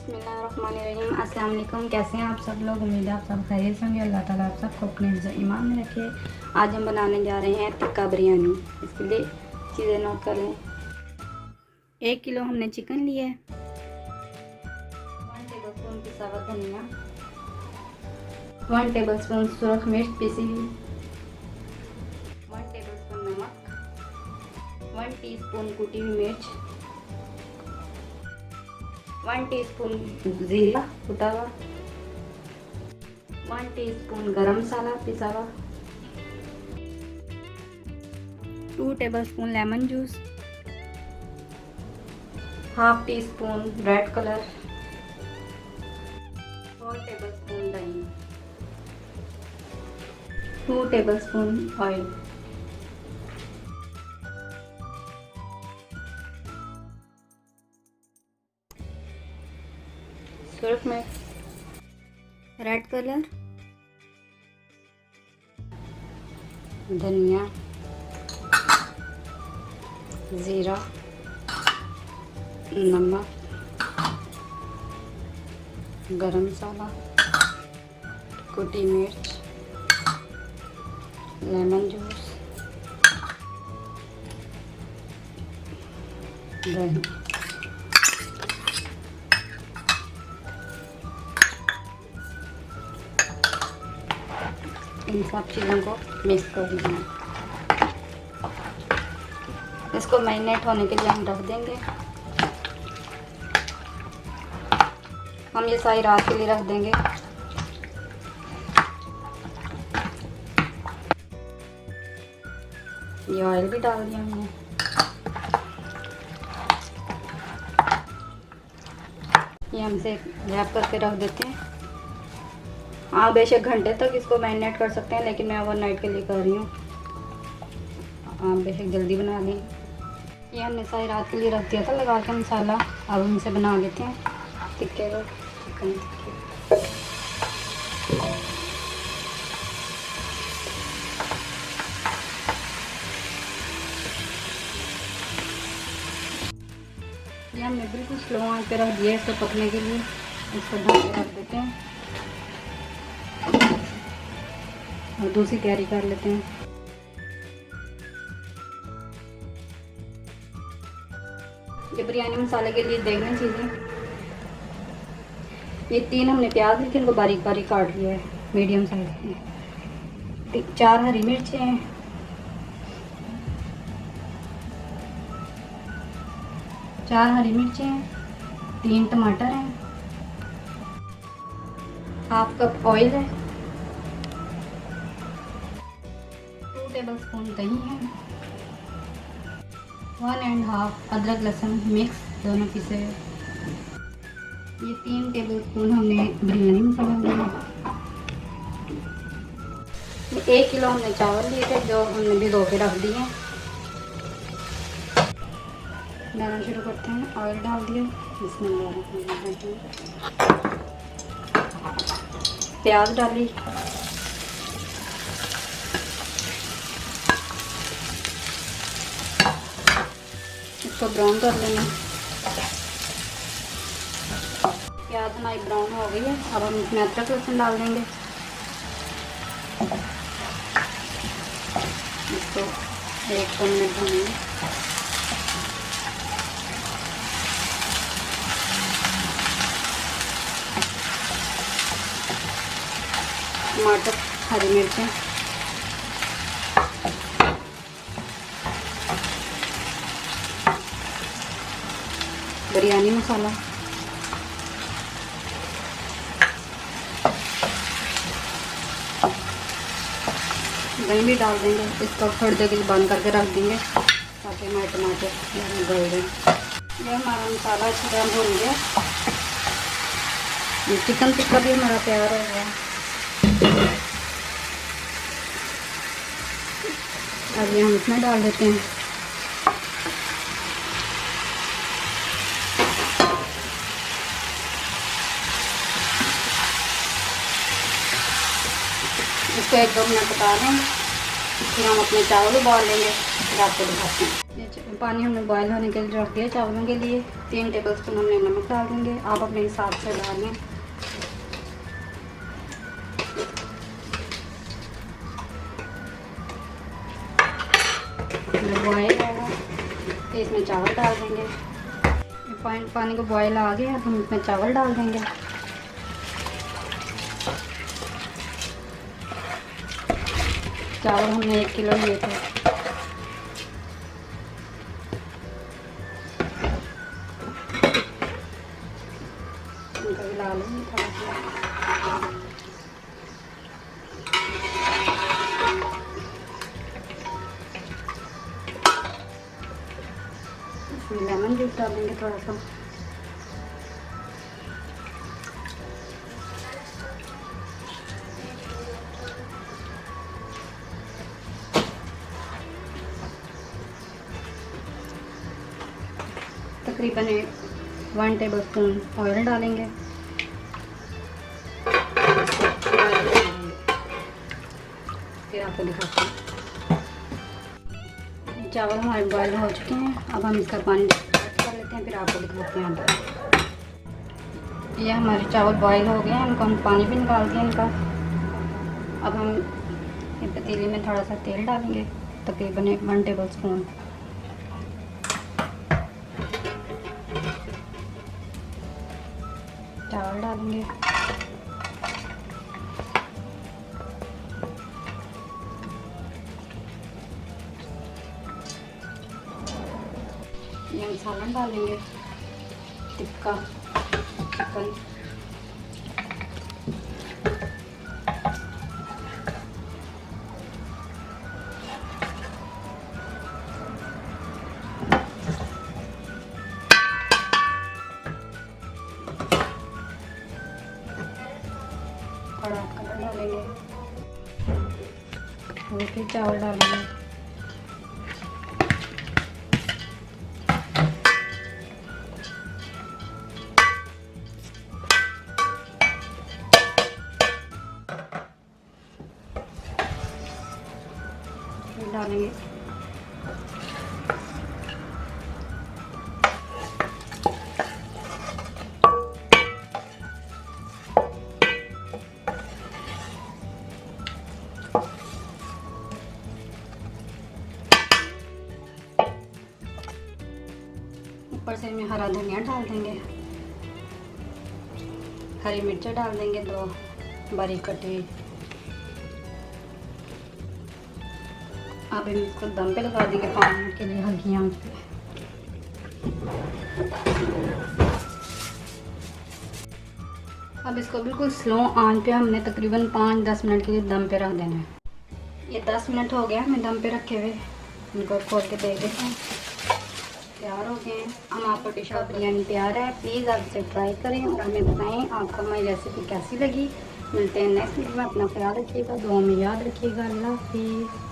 बिस्मिल्लाहिर्रहमानिर्रहीम। अस्सलाम वालेकुम। कैसे हैं आप सब लोग? उम्मीद है आप सब खैरियत से होंगे। अल्लाह ताला आप सबको अपने हिफ्ज़ ईमान में रखे। आज हम बनाने जा रहे हैं टिक्का बिरयानी। इसके लिए चीज़ें नोट कर लें। 1 किलो हमने चिकन लिया है। 1 टेबलस्पून पिसा हुआ धनिया, 1 टेबलस्पून सुरख मिर्च पीसी हुई, 1 टेबलस्पून नमक, 1 टीस्पून कुटी हुई मिर्च, 1 टीस्पून जीरा कुटा हुआ, 1 टीस्पून गरम मसाला पिसा हुआ, 2 tablespoon lemon juice, half tea spoon red colour, 4 tablespoon दही, 2 टेबलस्पून ऑयल। सुरख मिर्च, रेड कलर, धनिया, ज़ीरा, नमक, गरम मसाला, कुटी मिर्च, लेमन जूस, दही। इन सब चीज़ों को मिक्स कर लेना। इसको मैरिनेट होने के लिए हम रख देंगे। हम ये सारी रात के लिए रख देंगे। ये ऑयल भी डाल दिया हमने। ये हमसे रैप करके रख देते हैं। आप बेशक घंटे तक इसको मैरिनेट कर सकते हैं, लेकिन मैं ओवरनाइट के लिए कर रही हूँ। आप बेशक जल्दी बना लें। ये हमने सारी रात के लिए रख दिया था लगा के मसाला। अब हम इसे बना लेते हैं टिक्के को, चिकन टिक्के। ये हमने बिल्कुल स्लो आंच पे रख दिया इसको पकने के लिए। इसको ढक के रख देते हैं और दूसरी तैयारी कर लेते हैं। ये बिरयानी मसाले के लिए देखना चीज़ें, ये 3 हमने प्याज ली थी, इनको बारीक बारीक काट लिया है मीडियम साइज में। 4 हरी मिर्चें हैं, 4 हरी मिर्चें हैं, 3 टमाटर हैं, हाफ कप ऑयल है, 2 टेबलस्पून दही है, 1½ अदरक लहसुन मिक्स दोनों पीसे। ये 3 टेबलस्पून हमने बिरयानी मसाला लिया। 1 किलो हमने चावल लिए थे जो हमने भिगो के रख दिए। डालना शुरू करते हैं। ऑयल डाल दिया, इसमें प्याज डाली, इसको ब्राउन कर लेना। प्याज हमारी ब्राउन हो गई है। अब हम इसमें अदरक लहसुन डाल देंगे। इसको 1 मिनट भूनेंगे। टमाटर, हरी मिर्चें, बिरयानी मसाला, दही भी डाल देंगे। इसको थोड़ी देर के लिए बंद करके रख देंगे ताकि हमारे टमाटर गल जाए। ये हमारा मसाला अच्छी तरह भून गया। ये चिकन टिक्का भी हमारा तैयार हो गया। अब ये हम इसमें डाल देते हैं। इसको 1-2 मिनट पका लेंगे, फिर हम अपने चावल उबाल लेंगे। रात को दिखाते हैं। ये पानी हमने बॉयल होने के लिए रख दिया चावलों के लिए। 3 टेबलस्पून हमने नमक डाल देंगे, आप अपने हिसाब से डालें। जब बॉयल आएगा तो इसमें चावल डाल देंगे। पानी को बॉयल आ गया, हम इसमें चावल डाल देंगे। चावल हमने 1 किलो लिए थे। इनका भी डाल लेंगे थोड़ा सा। इसमें लेमन जूस डाल देंगे थोड़ा सा। तकरीबन 1 टेबलस्पून ऑयल डालेंगे। फिर आपको दिखाते हैं। चावल हमारे बॉयल हो चुके हैं, अब हम इसका पानी कर लेते हैं, फिर आपको दिखाते हैं अंदर। ये हमारे चावल बॉयल हो गए हैं, इनको हम पानी भी निकाल दिया इनका। अब हम पतीली में थोड़ा सा तेल डालेंगे, तकरीबन 1 टेबलस्पून। चावल डालेंगे। ये हम सालन डालेंगे, टिक्का चिकन। थोड़ा कलर डालेंगे और फिर चावल डालेंगे। डालेंगे ऊपर से में हरा धनिया डाल देंगे, हरी मिर्च डाल देंगे 2 बारीक कटी। अब इसको दम पे लगा देंगे 5 मिनट के लिए हल्की आंच पे। अब इसको बिल्कुल स्लो आंच पे हमने तकरीबन 5-10 मिनट के लिए दम पे रख देना है। ये 10 मिनट हो गया हमें दम पे रखे हुए। इनको खोल के देख देते हैं, तैयार हो गए हैं। हम आपको डिश ऑफ बिरयानी तैयार है। प्लीज़ आप इसे ट्राई करें और हमें बताएं आपको हमारी रेसिपी कैसी लगी। मिलते हैं नेक्स्ट वीडियो में। अपना ख्याल रखिएगा, दुआ में याद रखिएगा। अल्लाह हाफिज़।